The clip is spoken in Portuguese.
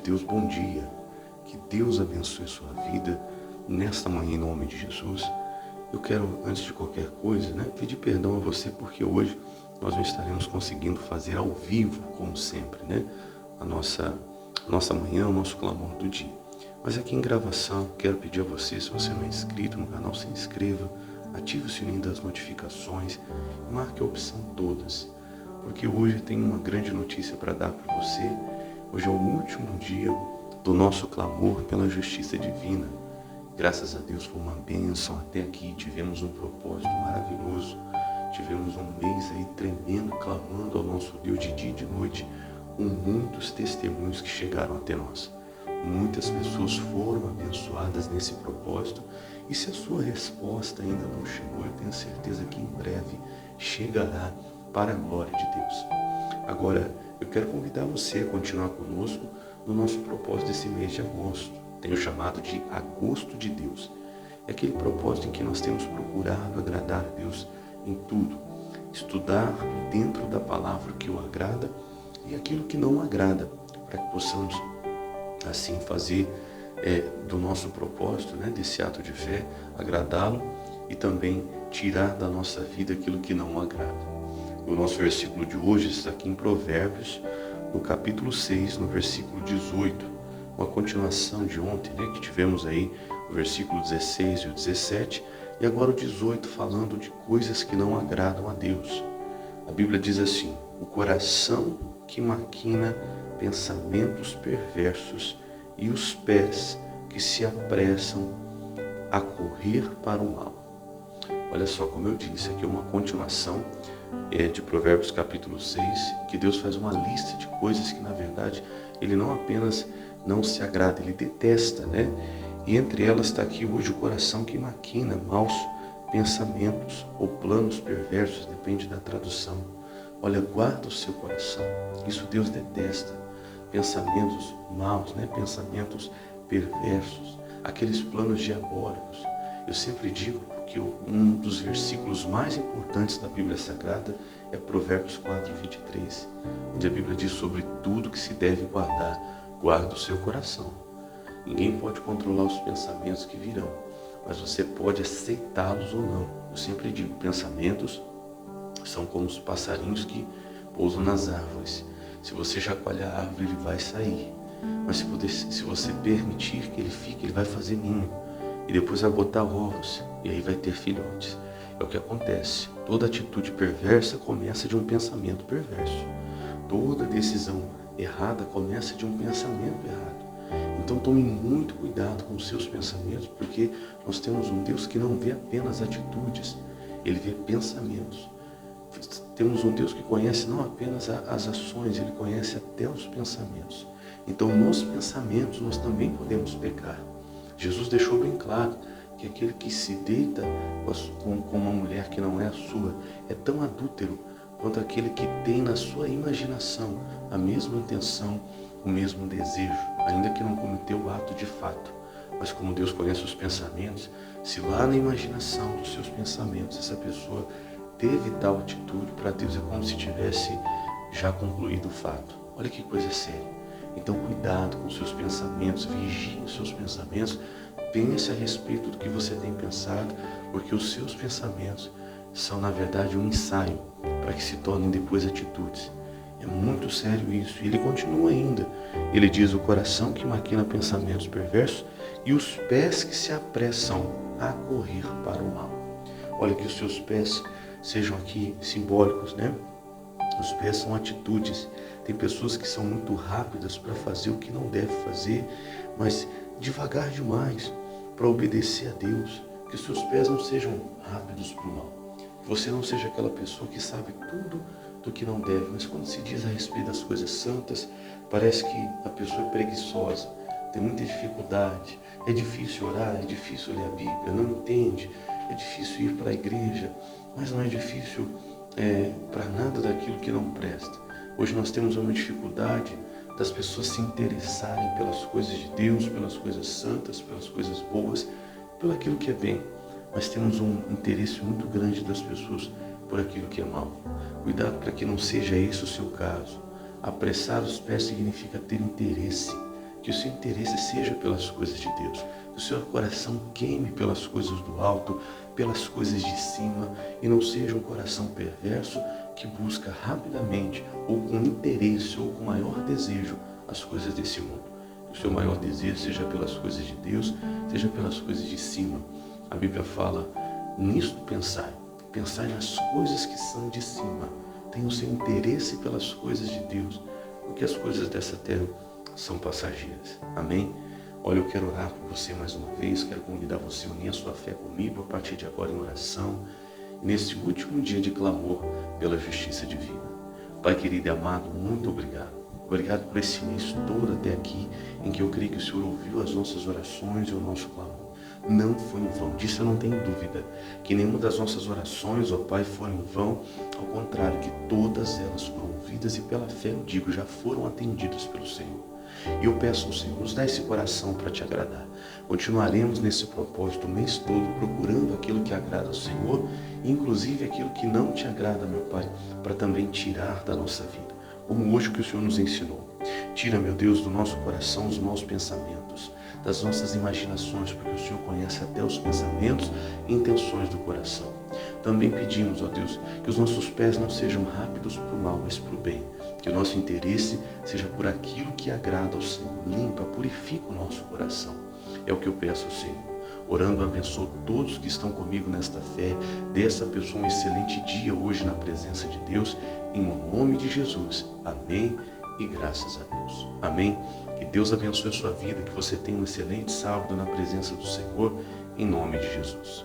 Deus, bom dia. Que Deus abençoe sua vida nesta manhã em nome de Jesus. Eu quero, antes de qualquer coisa, pedir perdão a você porque hoje nós não estaremos conseguindo fazer ao vivo, como sempre, a nossa manhã, o nosso clamor do dia. Mas aqui em gravação, quero pedir a você, se você não é inscrito no canal, se inscreva, ative o sininho das notificações e marque a opção todas, porque hoje tem uma grande notícia para dar para você. Hoje é o último dia do nosso clamor pela justiça divina. Graças a Deus foi uma bênção até aqui, tivemos um propósito maravilhoso, tivemos um mês aí tremendo, clamando ao nosso Deus de dia e de noite, com muitos testemunhos que chegaram até nós. Muitas pessoas foram abençoadas nesse propósito, e se a sua resposta ainda não chegou, eu tenho certeza que em breve chegará para a glória de Deus. Agora, eu quero convidar você a continuar conosco no nosso propósito desse mês de agosto. Tenho chamado de Agosto de Deus. É aquele propósito em que nós temos procurado agradar a Deus em tudo. Estudar dentro da palavra o que o agrada e aquilo que não agrada, para que possamos assim fazer do nosso propósito, desse ato de fé, agradá-lo e também tirar da nossa vida aquilo que não agrada. O nosso versículo de hoje está aqui em Provérbios, no capítulo 6, no versículo 18, uma continuação de ontem, que tivemos aí o versículo 16 e o 17, e agora o 18 falando de coisas que não agradam a Deus. A Bíblia diz assim: o coração que maquina pensamentos perversos e os pés que se apressam a correr para o mal. Olha só, como eu disse, aqui é uma continuação de Provérbios capítulo 6, que Deus faz uma lista de coisas que na verdade Ele não apenas não se agrada, Ele detesta, E entre elas está aqui hoje o coração que maquina maus pensamentos ou planos perversos, depende da tradução. Olha, guarda o seu coração, isso Deus detesta. Pensamentos maus, pensamentos perversos, aqueles planos diabólicos. Eu sempre digo que um dos versículos mais importantes da Bíblia Sagrada é Provérbios 4, 23, onde a Bíblia diz: sobre tudo que se deve guardar, guarda o seu coração. Ninguém pode controlar os pensamentos que virão, mas você pode aceitá-los ou não. Eu sempre digo, pensamentos são como os passarinhos que pousam nas árvores. Se você chacoalhar a árvore, ele vai sair. Mas se você permitir que ele fique, ele vai fazer ninho. E depois vai botar ovos. E aí vai ter filhotes. É o que acontece. Toda atitude perversa começa de um pensamento perverso. Toda decisão errada começa de um pensamento errado. Então tome muito cuidado com os seus pensamentos, porque nós temos um Deus que não vê apenas atitudes, Ele vê pensamentos. Temos um Deus que conhece não apenas as ações, Ele conhece até os pensamentos. Então nos pensamentos nós também podemos pecar. Jesus deixou bem claro que aquele que se deita com uma mulher que não é a sua é tão adúltero quanto aquele que tem na sua imaginação a mesma intenção, o mesmo desejo, ainda que não cometeu o ato de fato. Mas como Deus conhece os pensamentos, se lá na imaginação dos seus pensamentos essa pessoa teve tal atitude, para Deus é como se tivesse já concluído o fato. Olha que coisa séria. Então cuidado com os seus pensamentos, vigie os seus pensamentos, pense a respeito do que você tem pensado, porque os seus pensamentos são na verdade um ensaio para que se tornem depois atitudes. É muito sério isso. E ele continua ainda. Ele diz: o coração que maquina pensamentos perversos e os pés que se apressam a correr para o mal. Olha, que os seus pés sejam aqui simbólicos, Os pés são atitudes. Tem pessoas que são muito rápidas para fazer o que não deve fazer, mas devagar demais para obedecer a Deus. Que os seus pés não sejam rápidos para o mal. Que você não seja aquela pessoa que sabe tudo do que não deve, mas quando se diz a respeito das coisas santas, parece que a pessoa é preguiçosa, tem muita dificuldade, é difícil orar, é difícil ler a Bíblia, não entende, é difícil ir para a igreja, mas não é difícil para nada daquilo que não presta. Hoje nós temos uma dificuldade das pessoas se interessarem pelas coisas de Deus, pelas coisas santas, pelas coisas boas, pelo aquilo que é bem. Mas temos um interesse muito grande das pessoas por aquilo que é mal. Cuidado para que não seja esse o seu caso. Apressar os pés significa ter interesse, que o seu interesse seja pelas coisas de Deus, que o seu coração queime pelas coisas do alto, pelas coisas de cima, e não seja um coração perverso que busca rapidamente, ou com interesse, ou com maior desejo, as coisas desse mundo. Que o seu maior desejo seja pelas coisas de Deus, seja pelas coisas de cima. A Bíblia fala, nisto pensai nas coisas que são de cima. Tenha o seu interesse pelas coisas de Deus, porque as coisas dessa terra são passageiras. Amém? Olha, eu quero orar por você mais uma vez, quero convidar você a unir a sua fé comigo a partir de agora em oração, nesse último dia de clamor pela justiça divina. Pai querido e amado, muito obrigado. Obrigado por esse mês todo até aqui, em que eu creio que o Senhor ouviu as nossas orações e o nosso clamor. Não foi em vão, disso eu não tenho dúvida, que nenhuma das nossas orações, ó Pai, foram em vão, ao contrário, que todas elas foram ouvidas e pela fé, eu digo, já foram atendidas pelo Senhor. E eu peço ao Senhor, nos dá esse coração para te agradar. Continuaremos nesse propósito o mês todo, procurando aquilo que agrada ao Senhor, inclusive aquilo que não te agrada, meu Pai, para também tirar da nossa vida, como hoje que o Senhor nos ensinou. Tira, meu Deus, do nosso coração os maus pensamentos, das nossas imaginações, porque o Senhor conhece até os pensamentos e intenções do coração. Também pedimos, ó Deus, que os nossos pés não sejam rápidos para o mal, mas para o bem. Que o nosso interesse seja por aquilo que agrada ao Senhor. Limpa, purifica o nosso coração. É o que eu peço ao Senhor. Orando, abençoo todos que estão comigo nesta fé. Dê essa pessoa um excelente dia hoje na presença de Deus. Em nome de Jesus. Amém e graças a Deus. Amém. Que Deus abençoe a sua vida. Que você tenha um excelente sábado na presença do Senhor. Em nome de Jesus.